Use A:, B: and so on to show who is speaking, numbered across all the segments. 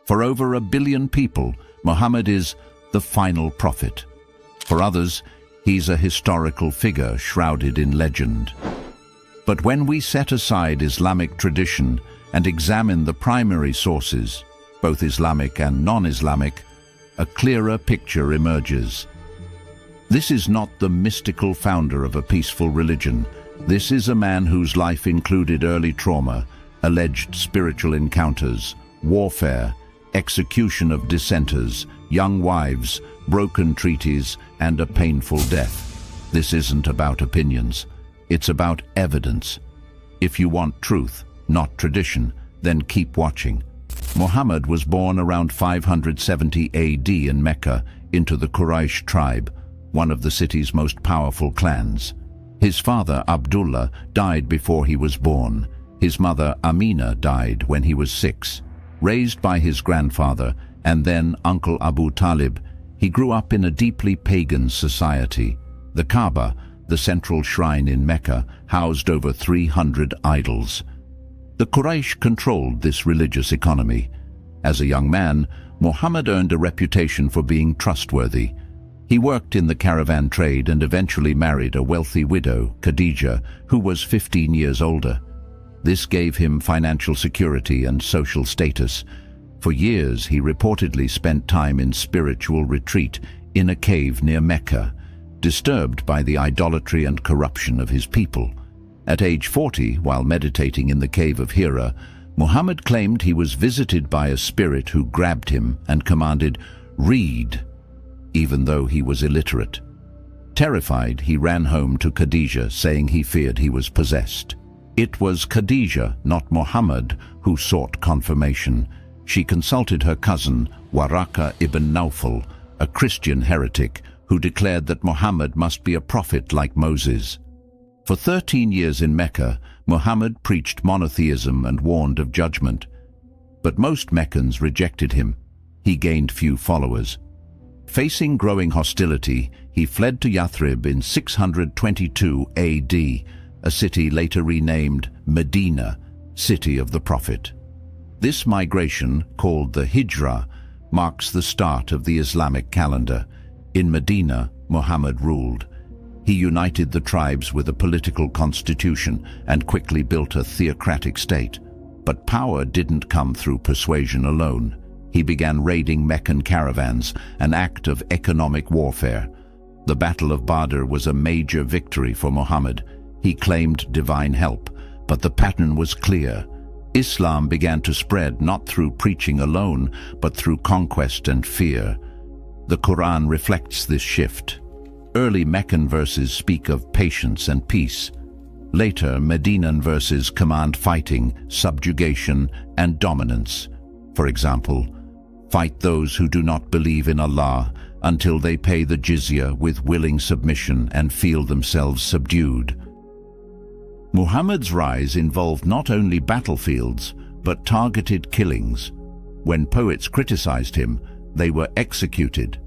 A: For over 1 billion people, Muhammad is the final prophet. For others, he's a historical figure shrouded in legend. But when we set aside Islamic tradition and examine the primary sources, both Islamic and non-Islamic, a clearer picture emerges. This is not the mystical founder of a peaceful religion. This is a man whose life included early trauma, alleged spiritual encounters, warfare, execution of dissenters, young wives, broken treaties, and a painful death. This isn't about opinions. It's about evidence. If you want truth, not tradition, then keep watching. Muhammad was born around 570 AD in Mecca into the Quraysh tribe, one of the city's most powerful clans. His father, Abdullah, died before he was born. His mother, Amina, died when he was 6. Raised by his grandfather and then Uncle Abu Talib, he grew up in a deeply pagan society. The Kaaba, the central shrine in Mecca, housed over 300 idols. The Quraysh controlled this religious economy. As a young man, Muhammad earned a reputation for being trustworthy. He worked in the caravan trade and eventually married a wealthy widow, Khadija, who was 15 years older. This gave him financial security and social status. For years, he reportedly spent time in spiritual retreat in a cave near Mecca, disturbed by the idolatry and corruption of his people. At age 40, while meditating in the cave of Hira, Muhammad claimed he was visited by a spirit who grabbed him and commanded, "Read," even though he was illiterate. Terrified, he ran home to Khadija, saying he feared he was possessed. It was Khadija, not Muhammad, who sought confirmation. She consulted her cousin, Waraka ibn Nawfal, a Christian heretic, who declared that Muhammad must be a prophet like Moses. For 13 years in Mecca, Muhammad preached monotheism and warned of judgment. But most Meccans rejected him. He gained few followers. Facing growing hostility, he fled to Yathrib in 622 AD, a city later renamed Medina, City of the Prophet. This migration, called the Hijra, marks the start of the Islamic calendar. In Medina, Muhammad ruled. He united the tribes with a political constitution and quickly built a theocratic state. But power didn't come through persuasion alone. He began raiding Meccan caravans, an act of economic warfare. The Battle of Badr was a major victory for Muhammad. He claimed divine help, but the pattern was clear. Islam began to spread not through preaching alone, but through conquest and fear. The Quran reflects this shift. Early Meccan verses speak of patience and peace. Later, Medinan verses command fighting, subjugation, and dominance. For example, fight those who do not believe in Allah until they pay the jizya with willing submission and feel themselves subdued. Muhammad's rise involved not only battlefields, but targeted killings. When poets criticized him, they were executed.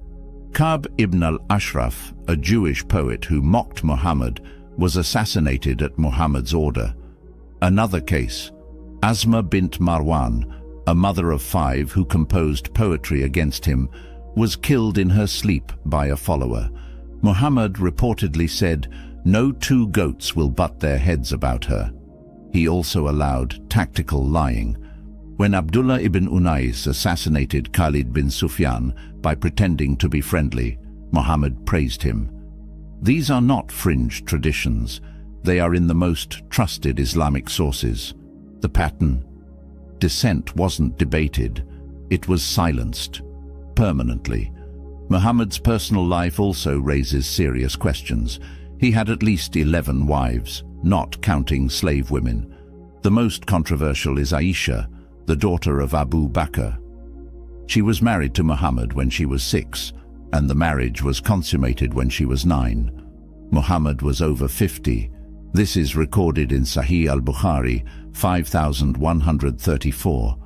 A: Ka'b ibn al-Ashraf, a Jewish poet who mocked Muhammad, was assassinated at Muhammad's order. Another case, Asma bint Marwan, a mother of 5 who composed poetry against him, was killed in her sleep by a follower. Muhammad reportedly said, "No 2 goats will butt their heads about her." He also allowed tactical lying. When Abdullah ibn Unais assassinated Khalid bin Sufyan by pretending to be friendly, Muhammad praised him. These are not fringe traditions. They are in the most trusted Islamic sources. The pattern: dissent wasn't debated, it was silenced, permanently. Muhammad's personal life also raises serious questions. He had at least 11 wives, not counting slave women. The most controversial is Aisha, the daughter of Abu Bakr. She was married to Muhammad when she was 6, and the marriage was consummated when she was 9. Muhammad was over 50. This is recorded in Sahih al-Bukhari 5134.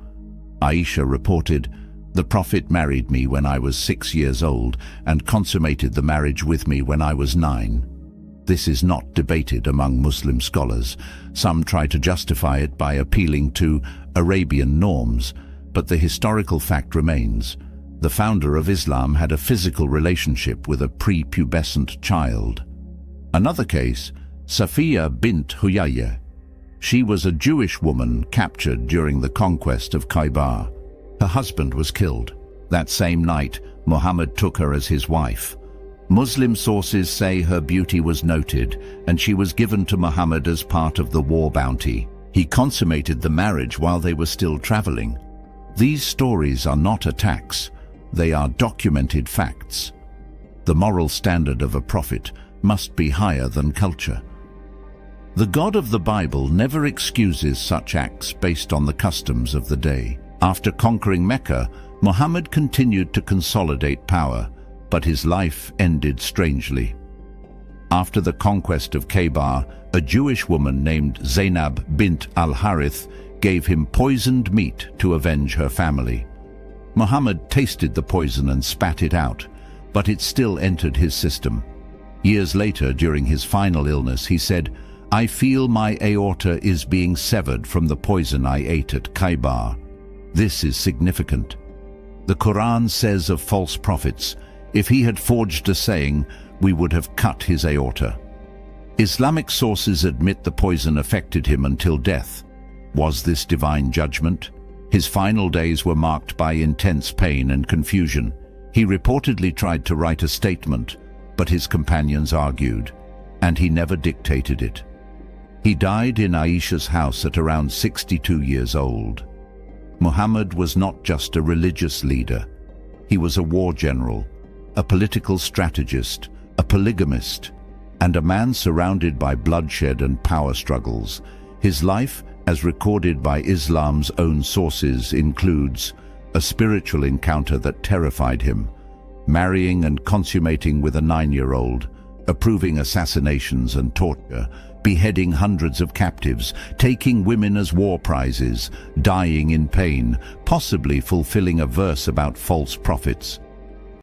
A: Aisha reported, "The Prophet married me when I was 6 years old and consummated the marriage with me when I was 9. This is not debated among Muslim scholars. Some try to justify it by appealing to Arabian norms, But the historical fact remains. The founder of Islam had a physical relationship with a prepubescent child. Another case, Safiya bint Huyayy. She was a Jewish woman captured during the conquest of Khaybar. Her husband was killed. That same night, Muhammad took her as his wife. Muslim sources say her beauty was noted, and she was given to Muhammad as part of the war bounty. He consummated the marriage while they were still traveling. These stories are not attacks. They are documented facts. The moral standard of a prophet must be higher than culture. The God of the Bible never excuses such acts based on the customs of the day. After conquering Mecca, Muhammad continued to consolidate power, but his life ended strangely. After the conquest of Khaybar, a Jewish woman named Zainab bint al-Harith gave him poisoned meat to avenge her family. Muhammad tasted the poison and spat it out, but it still entered his system. Years later, during his final illness, he said, "I feel my aorta is being severed from the poison I ate at Khaybar." This is significant. The Quran says of false prophets, if he had forged a saying, we would have cut his aorta. Islamic sources admit the poison affected him until death. Was this divine judgment? His final days were marked by intense pain and confusion. He reportedly tried to write a statement, but his companions argued, and he never dictated it. He died in Aisha's house at around 62 years old. Muhammad was not just a religious leader. He was a war general, a political strategist, a polygamist, and a man surrounded by bloodshed and power struggles. His life, as recorded by Islam's own sources, includes a spiritual encounter that terrified him, marrying and consummating with a 9-year-old, approving assassinations and torture, beheading hundreds of captives, taking women as war prizes, dying in pain, possibly fulfilling a verse about false prophets.